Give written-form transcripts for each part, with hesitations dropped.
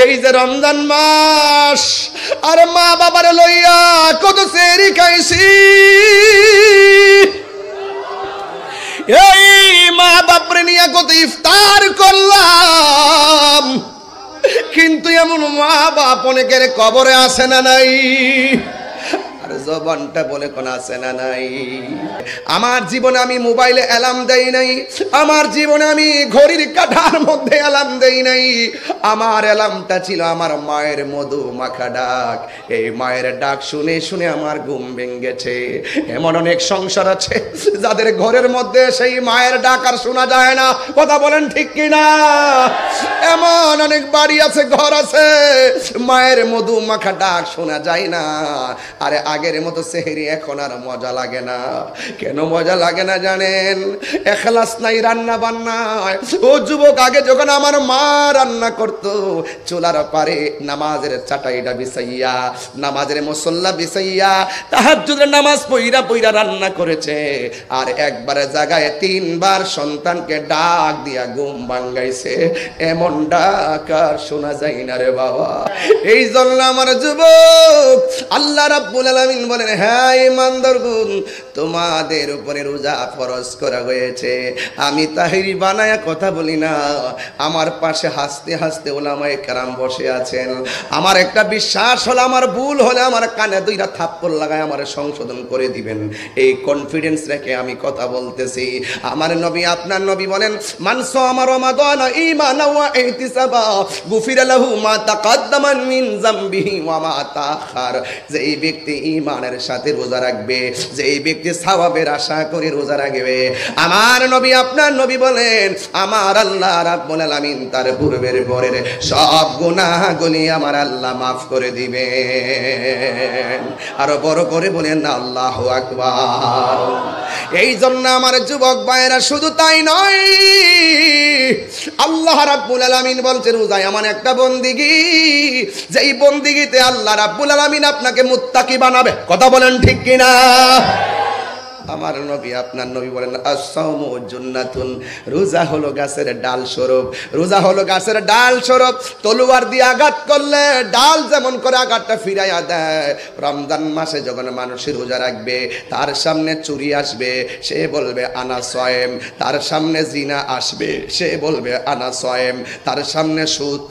এই যে রমজান মাস, আর মা বাবারে লইয়া কত সেহরি খাইছি, এই মা বাপরে নিয়ে কত ইফতার করলাম, কিন্তু এমন মা বাপ অনেকের কবরে আসে না নাই? আর জবানটা বলে কোন আছে না নাই? আমার জীবনে আমি মোবাইলে অ্যালার্ম দেই নাই, আমার জীবনে আমি ঘড়ির কাঁটার মধ্যে অ্যালার্ম দেই নাই। আমার অ্যালার্মটা ছিল আমার মায়ের মধু মাখা ডাক। এই মায়ের ডাক শুনে শুনে আমার ঘুম ভেঙেছে। এমন অনেক সংসার আছে যাদের ঘরের মধ্যে সেই মায়ের ডাক আর শোনা যায় না। কথা বলেন ঠিক কিনা? এমন অনেক বাড়ি আছে, ঘর আছে, মায়ের মধু মাখা ডাক শোনা যায় না। আরে আগের মতো সেহরি এখন আর মজা লাগে না। কেন মজা লাগে না জানেন? এখলাস নাই রান্না বান্নায়। ও যুবক, আগে যখন আমার মা রান্না করতো, চুলার পারে নামাজের চাটাইটা বিছাইয়া, নামাজের মুসল্লা বিছাইয়া, তাহাজ্জুদের নামাজ পইরা পইরা রান্না করেছে। আর একবারে জায়গায় 3 বার সন্তানকে ডাক দিয়া ঘুম ভাঙ্গাইছে। এমন ডাক আর শোনা যায় না রে বাবা। এই জন্য আমার যুবক, আল্লাহ রাব্বুল আলামিন বলেন, হ্যাঁ ইমানদারগণ, তোমাদের উপরে রোজা ফরজ করা হয়েছে। আমি তাহরি বানায়া কথা বলি না, আমার পাশে হাসতে হাসতে ওলামায়ে কেরাম বসে আছেন। আমার একটা বিশ্বাস হলো, আমার ভুল হলে আমার কানে 2টা থাপ্পড় লাগায় আমার সংশোধন করে দিবেন। এই কনফিডেন্স রেখে আমি কথা বলতেছি। আমার নবী, আপনার নবী বলেন, মান সামা রমাদান ঈমানান ওয়া ইহতিসাবা গুফিরা লাহু মা তাকাদ্দামা মিন যামবিহি ওয়া মা তাআখার। যে এই ব্যক্তি ঈমানের সাথে রোজা রাখবে, যে এই ব্যক্তি সওয়াবের আশা করে রোজা রাখবে, আমার নবী, আপনার নবী বলেন, আমার আল্লাহ রাব্বুল আলামিন তার পূর্বের পরের সব গুনাহগুলি আমার আল্লাহ মাফ করে দিবেন। আরো বড় করে বলেন আল্লাহু আকবার। এই জন্য আমার যুবক ভাইরা, শুধু তাই নয়, আল্লাহ রাব্বুল আলামিন বলছেন, রোজা এমন একটা বন্দিগি, যেই বন্দিগিতে আল্লাহ রাব্বুল আলামিন আপনাকে মুত্তাকি বানাবে। কথা বলেন ঠিক কিনা? আমার নবী, আপনার নবী বলেন, আস-সাওমু জান্নাতুন, রোজা হলো গাছের ডাল স্বরূপ। রোজা হলো গাছের ডাল স্বরূপ। তলোয়ার দিয়ে আঘাত করলে ডাল যেমন করে আঘাতটা ফিরাইয়া দেয়, রমজান মাসে যখন মানুষের রোজা রাখবে, তার সামনে চুরি আসবে, সে বলবে আনা সয়েম। তার সামনে জিনা আসবে, সে বলবে আনা সয়েম। তার সামনে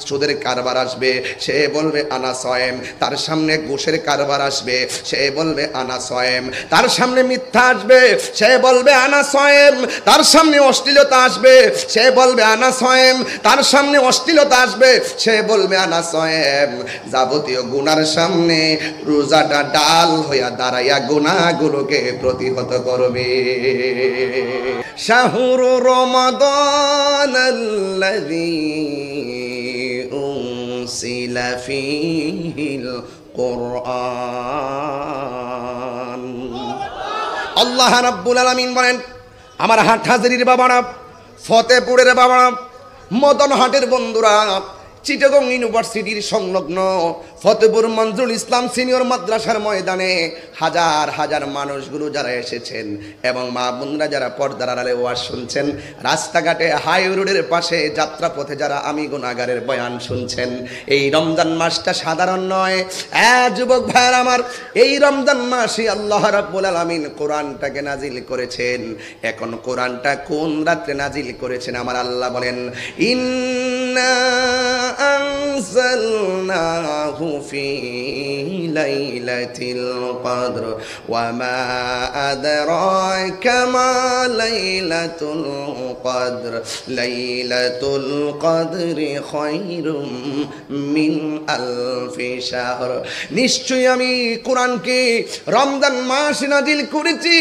সুদের কারবার আসবে, সে বলবে আনা সয়েম। তার সামনে ঘুষের কারবার আসবে, সে বলবে আনা সয়েম। তার সামনে মিথ্যা আসবে, সে বলবে আনা সয়েম। তার সামনে অশ্লীলতা আসবে, সে বলবে আনা সয়েম। তার সামনে অশ্লীলতা আসবে, সে বলবে আনা সয়েম। যাবতীয় গুনার সামনে রোজাটা ডাল হইয়া দাঁড়াইয়া গুনাহগুলোকে প্রতিহত করবে। শাহরু রমাদানাল্লাযী উনসিলা ফীহিল কুরআন। আল্লাহ রাব্বুল আলামিন বলেন, আমার হাটহাজারীর বাবারা, ফতেপুরের বাবারা, মদনহাটের বন্ধুরা, চিটাগং ইউনিভার্সিটির সংলগ্ন ফতেপুর মঞ্জুরুল ইসলাম সিনিয়র মাদ্রাসার ময়দানে হাজার হাজার মানুষগুলো যারা এসেছেন, এবং মা বোনরা যারা পর্দার আড়ালে ওয়াজ শুনছেন, রাস্তাঘাটে হাই রোডের পাশে যাত্রাপথে যারা আমি গুনাহগারের বয়ান শুনছেন, এই রমজান মাসটা সাধারণ নয়। যুবক ভাইয়ের আমার, এই রমজান মাসে আল্লাহ রাব্বুল আলামিন কোরআনটাকে নাজিল করেছেন। এখন কোরআনটা কোন রাত্রে নাজিল করেছেন? আমার আল্লাহ বলেন, ইন্না আনজালনাহু ফি লাইলাতিল কদর ওয়া মা আদরাকা মা লাইলাতুল কদর লাইলাতুল কদরি খায়রুম মিন আলফি শাহর। নিশ্চয়ই আমি কোরআনকে রমজান মাসে নাজিল করেছি,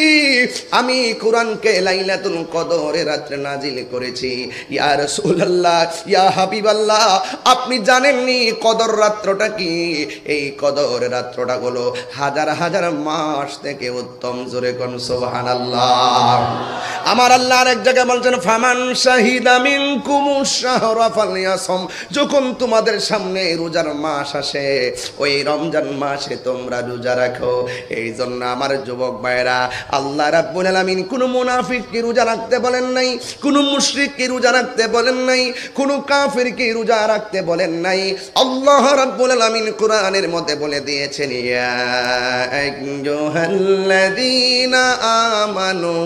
আমি কোরআনকে লাইলাতুল কদরের রাত্রে নাজিল করেছি। ইয়া রাসূলুল্লাহ, ইয়া হাবিবাল্লাহ, আপনি জানেননি কদর রাত্রটা কি? এই কদর রাত্রটা হলো হাজার হাজার মাস থেকে উত্তম। জোরে কোন সুবহানাল্লাহ। আমার আল্লাহ আরেক জায়গায় বলছেন, ফামান শাহিদা মিনকুমুশ শাহরা ফালইয়াসুম। যখন তোমাদের সামনে রোজার মাস আসে, ওই রমজান মাসে তোমরা রোজা রাখো। এই জন্য আমার যুবক ভাইরা, আল্লাহ রাব্বুল আলামিন কোন মুনাফিককে রোজা রাখতে বলেন নাই, কোন মুশরিককে রোজা রাখতে বলেন নাই, কোন মুসাফিরকে রোজা রাখতে বলেন নাই। আল্লাহ রাব্বুল আলামিন কোরআনের মধ্যে বলে দিয়েছেন, ইয়া আইয়ুহাল্লাযীনা আমানু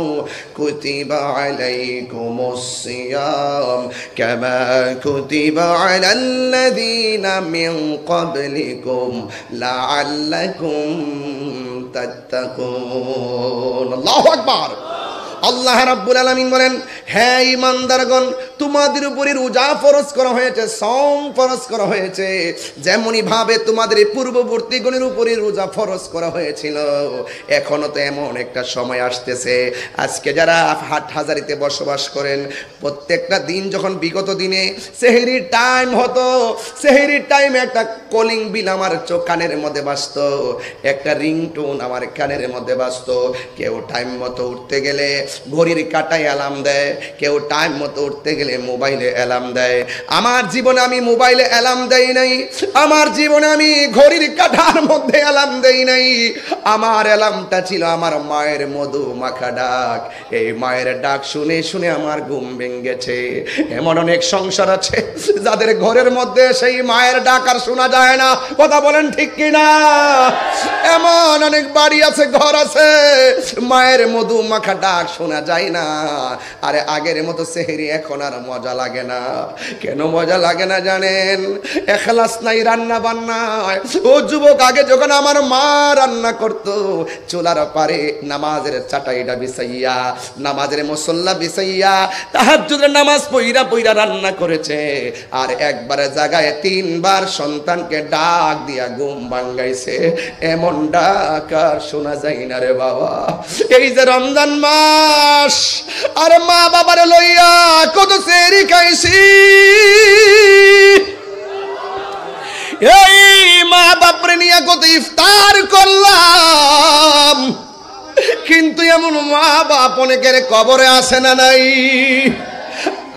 কুতিবা আলাইকুমুস সিয়াম কামা কুতিবা আলাল্লাযীনা মিন ক্বাবলিকুম লাআল্লাকুম তাত্তাকুন। আল্লাহু আকবার। আল্লাহ রাব্বুল আলামিন বলেন, হে ঈমানদারগণ, তোমাদের উপরে রোজা ফরজ করা হয়েছে, সওম ফরজ করা হয়েছে, যেমনই ভাবে তোমাদের পূর্ববর্তীগণের উপরে রোজা ফরজ করা হয়েছিল। এখনো তো এমন একটা সময় আসতেছে, আজকে যারা হাটহাজারিতে বসবাস করেন, প্রত্যেকটা দিন যখন বিগত দিনে সেহরির টাইম হতো, সেহরির টাইমে একটা কলিং বিল আমার কানের মধ্যে বাজতো, একটা রিংটোন আমার কানের মধ্যে বাজতো। কেউ টাইম মতো উঠতে গেলে ঘড়ির কাঁটায় অ্যালার্ম দেয়, কেউ টাইম মতো উঠতে গেলে মোবাইলে অ্যালার্ম দেয়। আমার জীবনে আমি মোবাইলে অ্যালার্ম দেই নাই, আমার জীবনে আমি ঘড়ির কাঁটার মধ্যে অ্যালার্ম দেই নাই। আমার অ্যালার্মটা ছিল আমার মায়ের মধু মাখা ডাক। এই মায়ের ডাক শুনে শুনে আমার ঘুম ভেঙেছে। এমন অনেক সংসার আছে যাদের ঘরের মধ্যে সেই মায়ের ডাক আর শোনা যায় না, কথা বলেন ঠিক কিনা? এমন অনেক বাড়ি আছে, ঘর আছে, মায়ের মধু মাখা ডাক শোনা যায় না। আরে আগের মতো সেহরি এখন আর মজা লাগে না। কেন মজা লাগে না জানেন? এখলাস নাই রান্না বান্নায়। ও যুবক, আগে যখন আমার মা রান্না করতো, চুলার পারে নামাজের চাটাইটা বিছাইয়া, নামাজের মুসল্লা বিছাইয়া, তাহাজ্জুদের নামাজ পইরা পইরা রান্না করেছে। আর একবারে জায়গায় 3 বার সন্তানকে ডাক দিয়া ঘুম ভাঙ্গাইছে। এমন ডাক আর শোনা যায় না রে বাবা। এই যে রমজান মাস, আর মা বাবারে লইয়া কত সেহরি খাইছি। এই মা বাপরে নিয়ে কত ইফতার করলাম, কিন্তু এমন মা বাপ অনেকের কবরে আসে না নাই,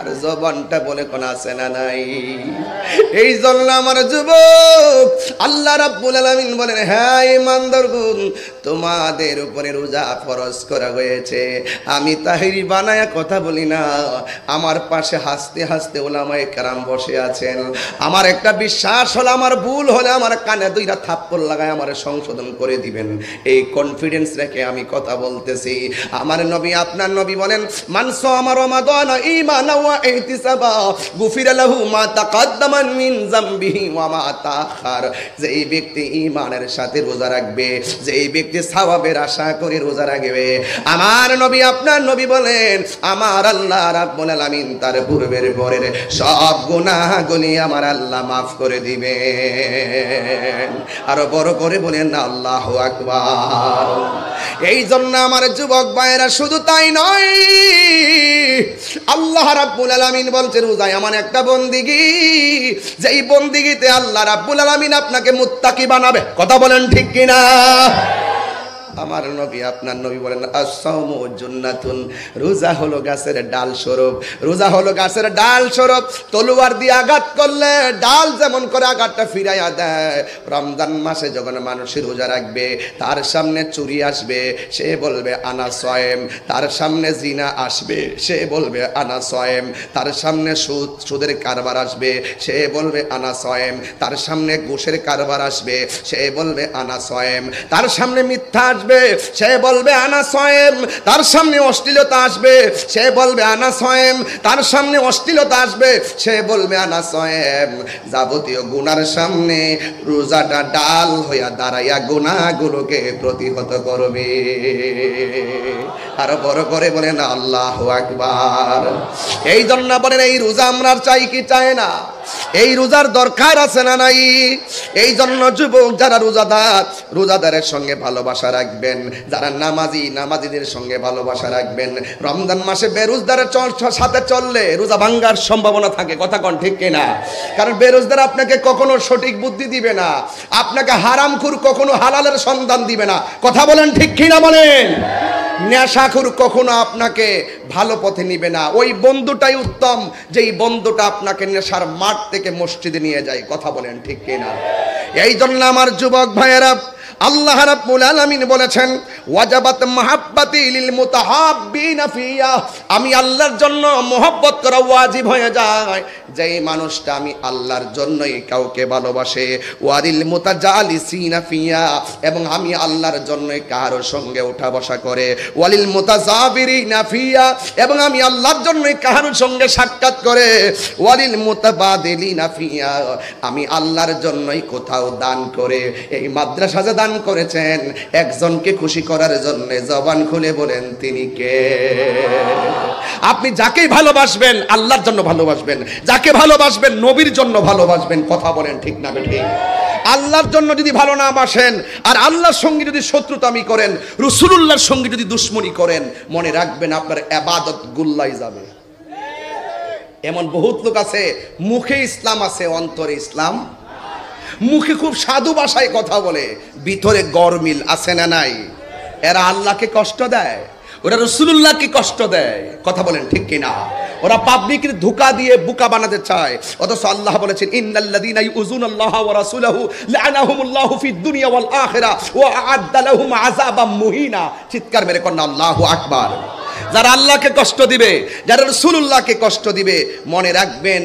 আর জবানটা বলে কোন আসে না নাই। এই জন্য আমার যুবক, আল্লাহ রাব্বুল আলামিন বলেন, হ্যাঁ ঈমানদারগণ, তোমাদের উপরে রোজা ফরজ করা হয়েছে। আমি তাহিরি বানায়া কথা বলি না, আমার পাশে হাসতে হাসতে ওলামায়ে কেরাম বসে আছেন। আমার একটা বিশ্বাস হলো, আমার ভুল হলে আমার কানে 2টা থাপ্পড় লাগায় আমার সংশোধন করে দিবেন। এই কনফিডেন্স রেখে আমি কথা বলতেছি। আমার নবী, আপনার নবী বলেন, মান সামা রমাদান ঈমানান ওয়া ইহতিসাবা গুফিরা লাহু মা তাকাদ্দামা মিন যামবিহি ওয়া মা তাআখার। যে এই ব্যক্তি ঈমানের সাথে রোজা রাখবে, যে এই ব্যক্তি সওয়াবের আশা করে রোজা রাখবে, আমার নবী, আপনার নবী বলেন, আমার আল্লাহ রাব্বুল আলামিন তার পূর্বের পরের সব গুনাহগুলি আমার আল্লাহ মাফ করে দিবেন। আর বড় করে বলেন আল্লাহু আকবার। এই জন্য আমার যুবক ভাইরা, শুধু তাই নয়, আল্লাহ রাব্বুল আলামিন বলছেন, রোজা এমন একটা বন্দিগি, যেই বন্দিগিতে আল্লাহ রাব্বুল আলামিন আপনাকে মুত্তাকি বানাবে। কথা বলেন ঠিক কিনা? আমার নবী, আপনার নবী বলেন, আস-সাওমু জান্নাতুন, রোজা হলো গাছের ডাল স্বরূপ। রোজা হলো গাছের ডাল স্বরূপ। তলোয়ার দিয়ে আঘাত করলে ডাল যেমন করে আঘাতটা ফিরাইয়া দেয়, রমজান মাসে যখন মানুষ রোজা রাখবে, তার সামনে চুরি আসবে, সে বলবে আনা সায়েম। তার সামনে জিনা আসবে, সে বলবে আনা সায়েম। তার সামনে সুদের কারবার আসবে, সে বলবে আনা সায়েম। তার সামনে ঘুষের কারবার আসবে, সে বলবে আনা সায়েম। তার সামনে মিথ্যা আসবে, সে বলবে আনা সায়েম। তার সামনে অশ্লীলতা আসবে, সে বলবে আনা সায়েম। তার সামনে অশ্লীলতা আসবে, সে বলবে আনা সায়েম। যাবতীয় গুনার সামনে রোজাটা ডাল হইয়া দাঁড়াইয়া গুনাহগুলোকে প্রতিহত করবে। আর বড় করে বলেন আল্লাহু আকবার। এই জন্য বলেন, এই রোজা আমরা চাই কি চাই না? এই রোজার দরকার আছে না নাই? এই জন্য যুবক যারা রোজাদার, রোজাদারের সঙ্গে ভালোবাসা রাখবেন। যারা নামাজি, নামাজিদের সঙ্গে ভালোবাসা রাখবেন। রমজান মাসে বেরোজদারের সাথে চললে রোজা ভাঙ্গার সম্ভাবনা থাকে। কথা কোন ঠিক কিনা? কারণ বেরোজদার আপনাকে কখনো সঠিক বুদ্ধি দিবে না, আপনাকে হারামখোর কখনো হালালের সন্ধান দিবে না। কথা বলেন ঠিক কিনা বলেন? নেশাখোর কখনো আপনাকে ভালো পথে নিবে না। ওই বন্ধুটাই উত্তম, যেই বন্ধুটা আপনাকে নেশার মাঠ থেকে মসজিদে নিয়ে যায়। কথা বলেন ঠিক কিনা? এই জন্য আমার যুবক ভাইয়েরা, আল্লাহ রাব্বুল আলামিন বলেছেন ওয়াজাবাত মাহাব্বাতি লিল মুতাহাব্বিনা ফিয়া, আমি আল্লাহর জন্য মহব্বত করা ওয়াজিব হয়ে যায় যেই মানুষটা আমি আল্লাহর জন্যই কাউকে ভালোবাসে। ওয়ালিল মুতাজালিসিনা ফিয়া, এবং আমি আল্লাহর জন্যই কারো সঙ্গে উঠা বসা করে। ওয়ালিল মুতাজাবিরিনা ফিয়া, এবং আমি আল্লাহর জন্যই কারো সঙ্গে সাক্ষাৎ করে। ওয়ালিল মুতাবাদিলিনা ফিয়া, আমি আল্লাহর জন্যই কোথাও দান করে। এই মাদ্রাসা যে দান করেছেন একজনকে খুশি করার জন্য, জবান খুলে বলেন তিনি কে? আপনি যাকেই ভালোবাসবেন আল্লাহর জন্য ভালোবাসবেন, যাকে ভালোবাসবেন নবীর জন্য ভালোবাসবেন। কথা বলেন ঠিক না বেঠিক? আল্লাহর জন্য যদি ভালো না বাসেন আর আল্লাহর সঙ্গে যদি শত্রুতামি করেন, রাসূলুল্লাহর সঙ্গে যদি দুশমনি করেন, মনে রাখবেন আপনার ইবাদত গুল্লাই যাবে। এমন বহুত লোক আছে মুখে ইসলাম আছে, অন্তরে ইসলাম। মুখে খুব সাধু ভাষায় কথা বলে, ভিতরে গরমিল আছে না নাই? এরা আল্লাহকে কষ্ট দেয়, ওরা রাসূলুল্লাহকে কষ্ট দেয়। কথা বলেন ঠিক কিনা? ওরা পাবলিকের ধোঁকা দিয়ে বোকা বানাতে চায়, অথচ আল্লাহ বলেছেন ইন্নাল্লাযীনা ইউযুনাল্লাহা ওয়া রাসূলাহু লা'নাহুমুল্লাহু ফিদ দুনিয়া ওয়াল আখিরাহ ওয়া আ'আদ্দা লাহুম আযাবাম মুহিনা। চিৎকার মেরে কন্না আল্লাহু আকবার। যারা আল্লাহকে কষ্ট দিবে, যারা রাসূলুল্লাহকে কষ্ট দিবে, মনে রাখবেন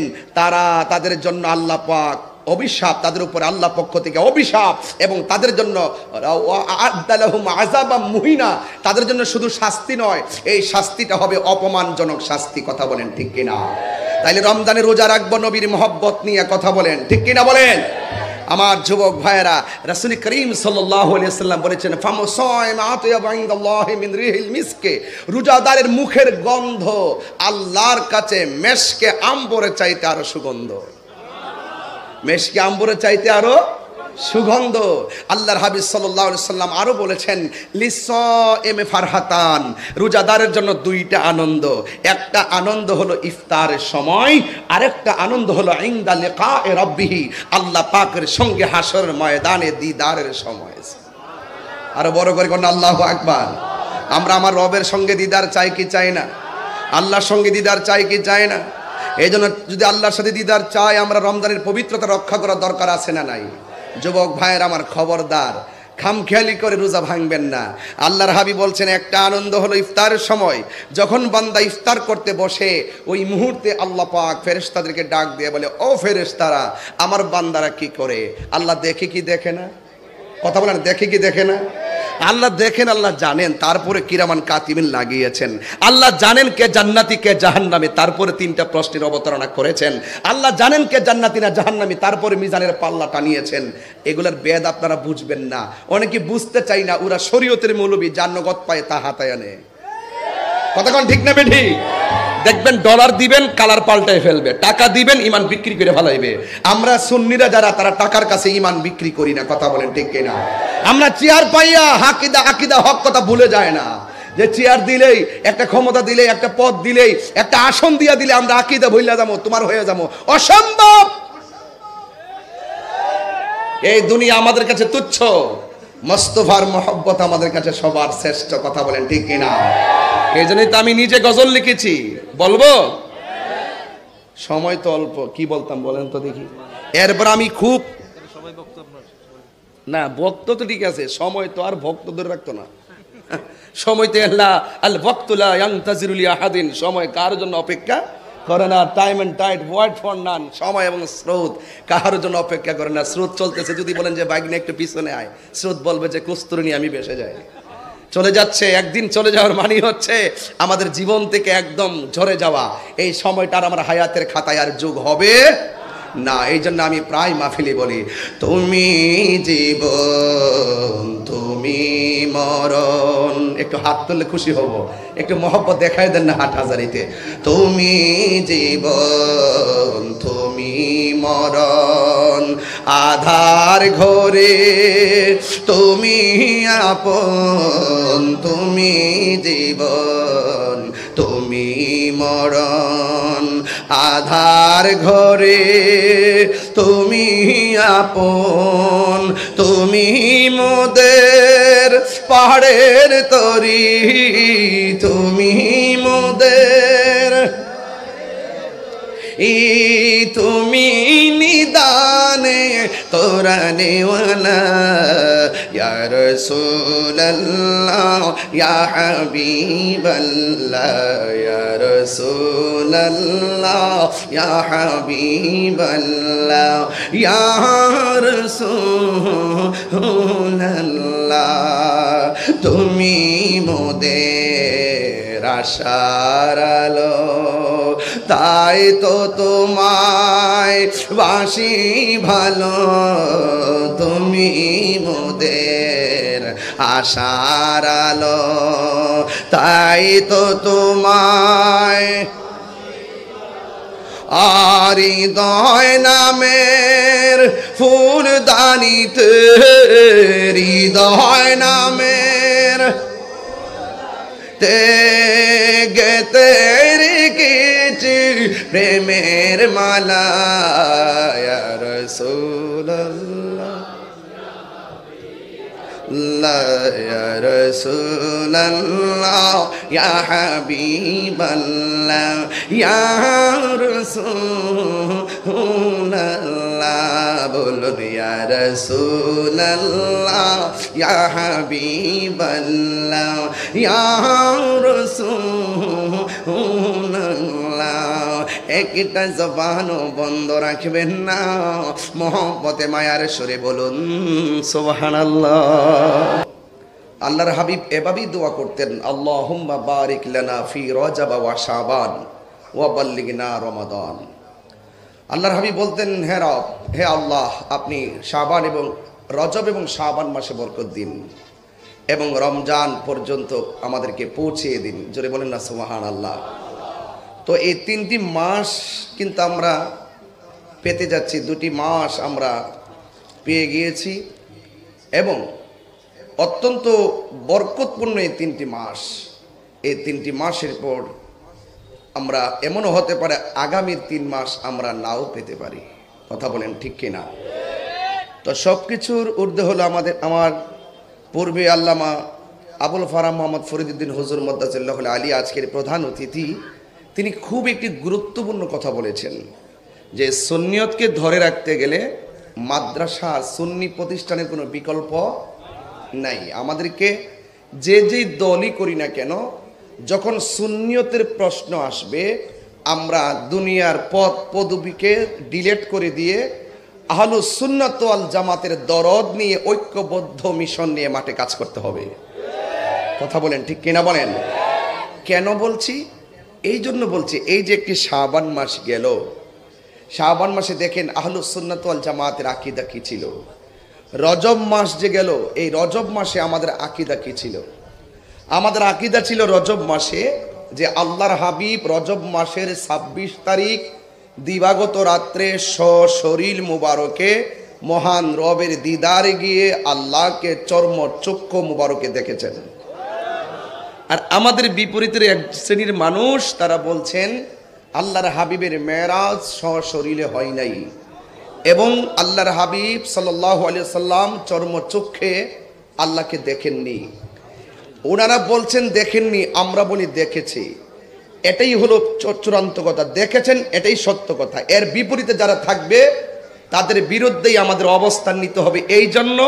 তাদের জন্য আল্লাহ পাক অভিশাপ, তাদের উপর আল্লাহ পক্ষ থেকে অভিশাপ, এবং তাদের জন্য আযাবাম মুহিনা, তাদের জন্য শুধু শাস্তি নয়, এই শাস্তিটা হবে অপমানজনক শাস্তি। কথা বলেন ঠিক কিনা? তাইলে রমজানে রোজা রাখবো নবীর মহব্বত নিয়ে। কথা বলেন ঠিক কিনা? বলেন আমার যুবক ভাইয়েরা, রাসূল করিম সাল্লাল্লাহু আলাইহি ওয়াসাল্লাম বলেছেন ফামু সায়মাতু ইনদাল্লাহি মিন রিহিল মিসকে, রোজাদারের মুখের গন্ধ আল্লাহর কাছে মেশকে আম্বরের চাইতে আরো সুগন্ধ। মেশকে আম্বরের চাইতে আরো সুগন্ধ। আল্লাহর হাবিব সাল্লাল্লাহু আলাইহি ওয়াসাল্লাম আরো বলেছেন লিসাইমি ফারহাতান, রোজাদারের জন্য দুইটা আনন্দ। একটা আনন্দ হলো ইফতারের সময়, আরেকটা আনন্দ হলো ইনদা লিকায়ে রাব্বিহি, আল্লাহ পাকের সঙ্গে হাসরের ময়দানে দিদারের সময়। আরো বড় করে কোন আল্লাহু আকবার। আমরা আমার রবের সঙ্গে দিদার চাই কি চাই না? আল্লাহর সঙ্গে দিদার চাই কি চাই না? এই জন্য যদি আল্লাহর সাথে দিদার চাই, আমরা রমজানের পবিত্রতা রক্ষা করার দরকার আছে না নাই? যুবক ভাইয়ের আমার, খবরদার খামখেয়ালি করে রোজা ভাঙবেন না। আল্লাহর হাবিব বলছেন একটা আনন্দ হলো ইফতারের সময়, যখন বান্দা ইফতার করতে বসে ওই মুহূর্তে আল্লাহ পাক ফেরেশতাদেরকে ডাক দিয়ে বলে ও ফেরেশতারা, আমার বান্দারা কি করে? আল্লাহ দেখে কি দেখে না? কথা বলেন, দেখে কি দেখে না? আল্লাহ দেখেন, আল্লাহ জানেন, তারপরে কিরামান কাতিবিন লাগিয়েছেন। আল্লাহ জানেন কে জান্নাতি কে জাহান্নামী, তারপরে তিনটা প্রশ্নের অবতারণা করেছেন। আল্লাহ জানেন কে জান্নাতি না জাহান্নামী, তারপরে মিজানের পাল্লা টানিয়েছেন। এগুলোর বেদ আপনারা বুঝবেন না, অনেকে বুঝতে চাই না। ওরা শরীয়তের মৌলবী, যার নগদ পায় তা হাতায় আনে। কতক্ষণ ঠিক না বেঠি? দেখবেন ডলার দিবেন কালার পাল্টায় ফেলবে, টাকা দিবেন ইমান বিক্রি করে ফেলাইবে। আমরা সুন্নিরা যারা, তারা টাকার কাছে ইমান বিক্রি করি না। কথা বলেন ঠিক কিনা? আমরা চেয়ার পাইয়া আকিদা হক কথা ভুলে যায় না, যে চেয়ার দিলেই, একটা ক্ষমতা দিলেই, একটা পদ দিলেই, একটা আসন দিয়া দিলে আমরা আকিদা ভুলে যাবো, তোমার হয়ে যাবো। অসম্ভব। এই দুনিয়া আমাদের কাছে তুচ্ছ, মুস্তাফার মহব্বত আমাদের কাছে সবার শ্রেষ্ঠ। কথা বলেন ঠিক কিনা? এই জন্যই তো আমি নিজে গজল লিখেছি। বলবো? সময় তো অল্প, কি বলতাম বলেন তো দেখি। এরপর আমি খুব না, ভক্ত তো ঠিক আছে, সময় তো আর ভক্ত ধরে রাখতো না। সময় তো আল ওয়াক্তুলা ইয়ানতাজিরু লি আহাদিন, সময় কার জন্য অপেক্ষা করে না। Time and tide wait for none, সময় এবং স্রোত কার জন্য অপেক্ষা করে না। স্রোত চলতেছে, যদি বলেন যে বাইক নিয়ে একটু পিছনে আয়, স্রোত বলবে যে কস্তুরী নিয়ে আমি ভেসে যাই। চলে যাচ্ছে, একদিন চলে যাওয়ার মানে হচ্ছে আমাদের জীবন থেকে একদম ঝরে যাওয়া। এই সময়টার আমার হায়াতের খাতায় আর যোগ হবে না। এই জন্য আমি প্রায় মাহফিলে বলি, তুমি জীবন তুমি মরণ। একটু হাত তুললে খুশি হব, একটু মহব্বত দেখায় দেন না হাটহাজারিতে। তুমি জীবন তুমি মরণ, আধার ঘরে তুমি আপন। তুমি জীবন তুমি মরণ, আধার ঘরে তুমি আপন। তুমি মোদের পাহাড়ের তরি, তুমি মোদের তুমি নিদানে কোরআনওয়ালা ইয়া রাসূলুল্লাহ ইয়া হাবিবাল্লাহ ইয়া রাসূলুল্লাহ ইয়া হাবিবাল্লাহ ইয়া রাসূলুল্লাহ তুমি মোদের আশার আলো তাই তো তোমায় বাসি ভালো তুমি মোদের আশার আলো তাই তো তোমায় আর হৃদয় নামের ফুলদানিতে হৃদয় নামের তে গেতে রেখেছি প্রেমের মালা ইয়া রাসূলুল্লাহ ইয়া রাসূলুল্লাহ ইয়া হাবিবাল্লাহ ইয়া রাসূলুল্লাহ বলুন ইয়া রাসূলুল্লাহ ইয়া হাবিবাল্লাহ ইয়া রাসূলুল্লাহ একটা জবানও বন্ধ রাখবেন না মহব্বতে মায়ার সুরে বলুন সুবহানাল্লাহ। আল্লাহর হাবিব এভাবেই দোয়া করতেন আল্লাহুম্মা বারিক লানা ফি রজব ওয়া শাবান ওয়া বাল্লিগনা রমাদান। আল্লাহর হাবিব বলতেন হে রব, হে আল্লাহ, আপনি শাবান এবং রজব এবং শাবান মাসে বরকত দিন এবং রমজান পর্যন্ত আমাদেরকে পৌঁছিয়ে দিন। জোরে বলেন না সুবহানাল্লাহ। তো এই তিনটি মাস কিন্তু আমরা পেতে যাচ্ছি, দুটি মাস আমরা পেয়ে গিয়েছি এবং অত্যন্ত বরকতপূর্ণ এই তিনটি মাস। এই তিনটি মাসের পর আমরা এমনও হতে পারে আগামীর 3 মাস আমরা নাও পেতে পারি। কথা বলেন ঠিক কিনা? তো সব কিছুর ঊর্ধ্বে হলো আমার পূর্বে আল্লামা আবুল ফারাহ মোহাম্মদ ফরিদউদ্দিন হুজুর মদ্দাজিল্লাহুল আলী আজকের প্রধান অতিথি। তিনি খুব একটি গুরুত্বপূর্ণ কথা বলেছেন যে সুন্নিয়তকে ধরে রাখতে গেলে মাদ্রাসা সুন্নি প্রতিষ্ঠানের কোনো বিকল্প নাই। আমাদেরকে যেই দলই করি না কেন, যখন সুন্নিয়তের প্রশ্ন আসবে আমরা দুনিয়ার পদ পদবীকে ডিলেট করে দিয়ে আহলুস সুন্নাত ওয়াল জামাতের দরদ নিয়ে ঐক্যবদ্ধ মিশন নিয়ে মাঠে কাজ করতে হবে। কথা বলেন ঠিক কিনা বলেন? কেন বলছি? এই জন্য বলছি, এই যে একটি শাবান মাস গেল, শাবান মাসে দেখেন আহলুস সুন্নাত ওয়াল জামাতের আকীদা কি ছিল। রজব মাস যে গেল, এই রজব মাসে আমাদের আকীদা কি ছিল? আমাদের আকীদা ছিল রজব মাসে যে আল্লাহর হাবিব রজব মাসের 26 তারিখ দিবাগত রাত্রে সশরীর মুবারকে মহান রবের দিদারে গিয়ে আল্লাহকে চর্মচক্ষু মুবারকে দেখেছেন। আর আমাদের বিপরীতের এক শ্রেণীর মানুষ তারা বলছেন আল্লাহর হাবিবের মেরাজ সশরীরে হয় নাই এবং আল্লাহর হাবিব সাল্লাল্লাহু আলাইহি ওয়াসাল্লাম চর্মচক্ষে আল্লাহকে দেখেননি। ওনারা বলছেন দেখেননি, আমরা বলি দেখেছি। এটাই হলো চূড়ান্ত কথা। দেখেছেন, এটাই সত্য কথা। এর বিপরীতে যারা থাকবে তাদের বিরুদ্ধেই আমাদের অবস্থান নিতে হবে। এই জন্য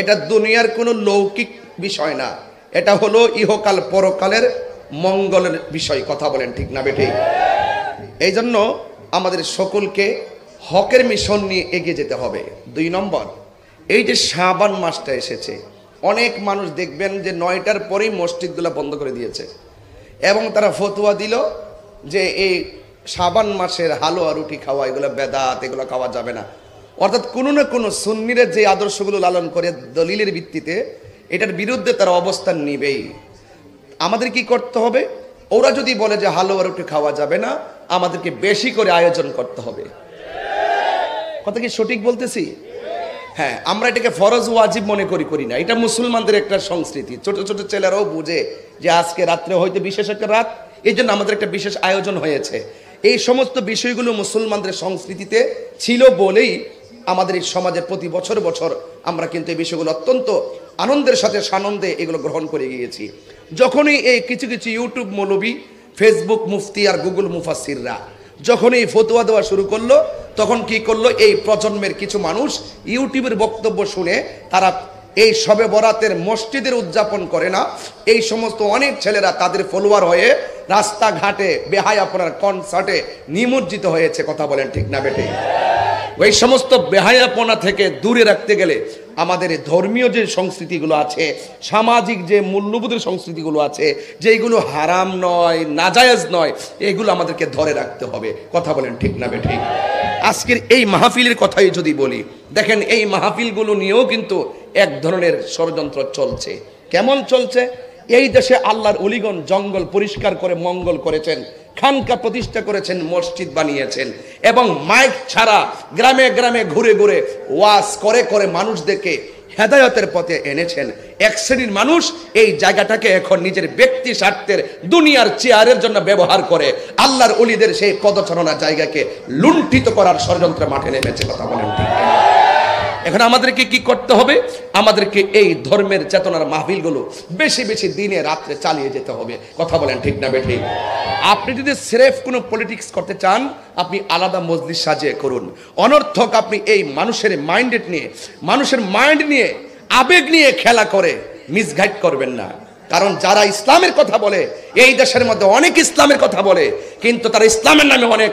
এটা দুনিয়ার কোনো লৌকিক বিষয় না, এটা হলো ইহকাল পরকালের মঙ্গলের বিষয়। কথা বলেন ঠিক না বেঠিক? এই জন্য আমাদের সকলকে হকের মিশন নিয়ে এগিয়ে যেতে হবে। 2 নম্বর, এই যে শাবান মাসটা এসেছে, অনেক মানুষ দেখবেন যে 9টার পরেই মসজিদগুলো বন্ধ করে দিয়েছে এবং তারা ফতোয়া দিল যে এই শাবান মাসের হালুয়া রুটি খাওয়া এগুলো বেদাত, এগুলো খাওয়া যাবে না। অর্থাৎ কোনো না কোনো সুন্নিরা যে আদর্শগুলো লালন করে দলিলের ভিত্তিতে এটার বিরুদ্ধে তারা অবস্থান নিবেই। আমাদের কি করতে হবে? ওরা যদি বলে যে হালুয়া রুটি খাওয়া যাবে না, আমাদেরকে বেশি করে আয়োজন করতে হবে। কথা কি সঠিক বলতেছি? হ্যাঁ, আমরা এটাকে ফরজ ওয়াজিব মনে করি না। এটা মুসলমানদের একটা সংস্কৃতি। ছোট ছোট ছেলেরাও বুঝে যে আজকে রাত্রে হয়তো বিশেষ একটা রাত, এই জন্য আমাদের একটা বিশেষ আয়োজন হয়েছে। এই সমস্ত বিষয়গুলো মুসলমানদের সংস্কৃতিতে ছিল বলেই আমাদের এই সমাজের প্রতি বছর বছর আমরা কিন্তু এই বিষয়গুলো অত্যন্ত আনন্দের সাথে সানন্দে এগুলো গ্রহণ করে গিয়েছি। যখনই এই কিছু কিছু ইউটিউব মৌলবী, ফেসবুক মুফতি আর গুগল মুফাসসিররা যখন এই ফতোয়া দেওয়া শুরু করলো, তখন কি করলো, এই প্রজন্মের কিছু মানুষ ইউটিউবের বক্তব্য শুনে তারা এই শবে বরাতের মসজিদের উদযাপন করে না, এই সমস্ত অনেক ছেলেরা তাদের ফলোয়ার হয়ে রাস্তাঘাটে বেহায়াপনার কনসার্টে নিমজ্জিত হয়েছে। কথা বলেন ঠিক না বেটে? ওই সমস্ত বেহায়াপনা থেকে দূরে রাখতে গেলে আমাদের ধর্মীয় যে সংস্কৃতিগুলো আছে, সামাজিক যে মূল্যবোধের সংস্কৃতিগুলো আছে, যেগুলো হারাম নয়, নাজায়েজ নয়, এগুলো আমাদেরকে ধরে রাখতে হবে। কথা বলেন ঠিক না বেঠিক? আজকের এই মাহফিলের কথাই যদি বলি, দেখেন এই মাহফিলগুলো নিয়েও কিন্তু এক ধরনের ষড়যন্ত্র চলছে। কেমন চলছে? এই দেশে আল্লাহর ওলিগণ জঙ্গল পরিষ্কার করে মঙ্গল করেছেন, খানকা প্রতিষ্ঠা করেছেন, মসজিদ বানিয়েছেন, এবং মাইক ছাড়া গ্রামে গ্রামে ঘুরে ঘুরে ওয়াজ করে করে মানুষদেরকে হেদায়েতের পথে এনেছেন। এক শ্রেণীর মানুষ এই জায়গাটাকে এখন নিজের ব্যক্তি স্বার্থের দুনিয়ার চেয়ারের জন্য ব্যবহার করে আল্লাহর ওলিদের সেই পদচারণা জায়গাকে লুণ্ঠিত করার ষড়যন্ত্রে মাঠে নেমেছে। কথা বলেন ঠিক? এখন আমাদেরকে কি করতে হবে? আমাদেরকে এই ধর্মের চেতনার মাহফিলগুলো বেশি বেশি দিনে রাত্রে চালিয়ে যেতে হবে। কথা বলেন ঠিক না বেঠিক? আপনি যদি স্রেফ কোনো পলিটিক্স করতে চান, আপনি আলাদা মজলিস সাজিয়ে করুন। অনর্থক আপনি এই মানুষের মাইন্ড নিয়ে আবেগ নিয়ে খেলা করে মিসগাইড করবেন না। কারণ যারা ইসলামের কথা বলে, এই দেশের মধ্যে অনেক ইসলামের কথা বলে, কিন্তু তারা ইসলামের নামে অনেক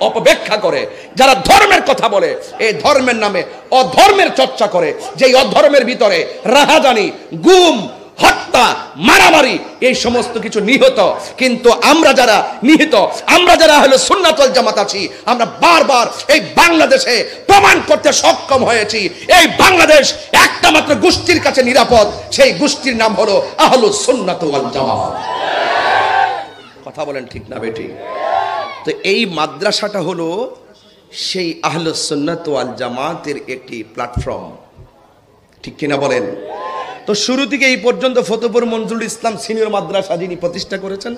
অপব্যাখ্যা করে। যারা ধর্মের কথা বলে, এই ধর্মের নামে অধর্মের চর্চা করে, যেই অধর্মের ভিতরে রাহাজানি, গুম, হত্যা, মারামারি, এই সমস্ত কিছু নিহত। কিন্তু আমরা যারা নিহত, আমরা যারা হলো সুন্নাত ওয়াল জামাত আছি, আমরা বারবার এই বাংলাদেশে প্রমাণ করতে সক্ষম হয়েছি এই বাংলাদেশ একটা মাত্র গোষ্ঠীর কাছে নিরাপদ, সেই গোষ্ঠীর নাম হলো আহলুস সুন্নাত ওয়াল জামাত। কথা বলেন ঠিক না বেটি? তো এই মাদ্রাসাটা হলো সেই আহলুস সুন্নাত ওয়াল জামাতের একটি প্ল্যাটফর্ম, ঠিক কিনা বলেন? তো শুরু থেকে এই পর্যন্ত ফতেপুর মনজুরুল ইসলাম সিনিয়র মাদ্রাসা যিনি প্রতিষ্ঠা করেছেন,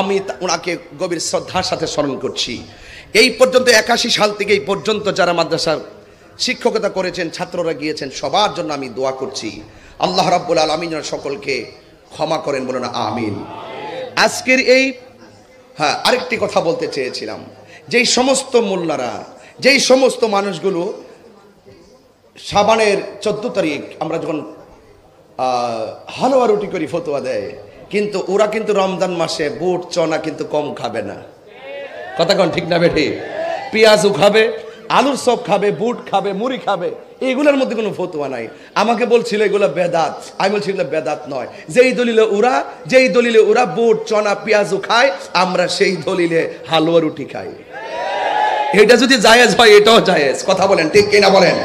আমি ওনাকে গভীর শ্রদ্ধার সাথে স্মরণ করছি। এই পর্যন্ত 81 সাল থেকে এই পর্যন্ত যারা মাদ্রাসার শিক্ষকতা করেছেন, ছাত্ররা গিয়েছেন, সবার জন্য আমি দোয়া করছি আল্লাহ রাব্বুল আলামিন যেন সকলকে ক্ষমা করেন, বলেন আমিন। আজকের এই আরেকটি কথা বলতে চেয়েছিলাম, যেই সমস্ত মোল্লারা, যেই সমস্ত মানুষগুলো শাবানের 14 তারিখ আমরা যখন হালুয়া রুটি করি ফতোয়া দেয়, কিন্তু ওরা কিন্তু রমজান মাসে বুট চনা কিন্তু কম খাবে না। কথা কোন ঠিক না বেঠি? পেঁয়াজও খাবে, আলুর চপ খাবে, বুট খাবে, মুড়ি খাবে, এইগুলোর মধ্যে কোনো ফতোয়া নাই। আমাকে বলছিল এগুলো বেদাত, আমি বলছি এগুলো বেদাত নয়। যেই দলিলে ওরা বুট চনা পেঁয়াজও খায়, আমরা সেই দলিলে হালুয়া রুটি খাই। এটা যদি জায়েজ হয়, এটাও জায়েজ। কথা বলেন ঠিক কিনা বলেন?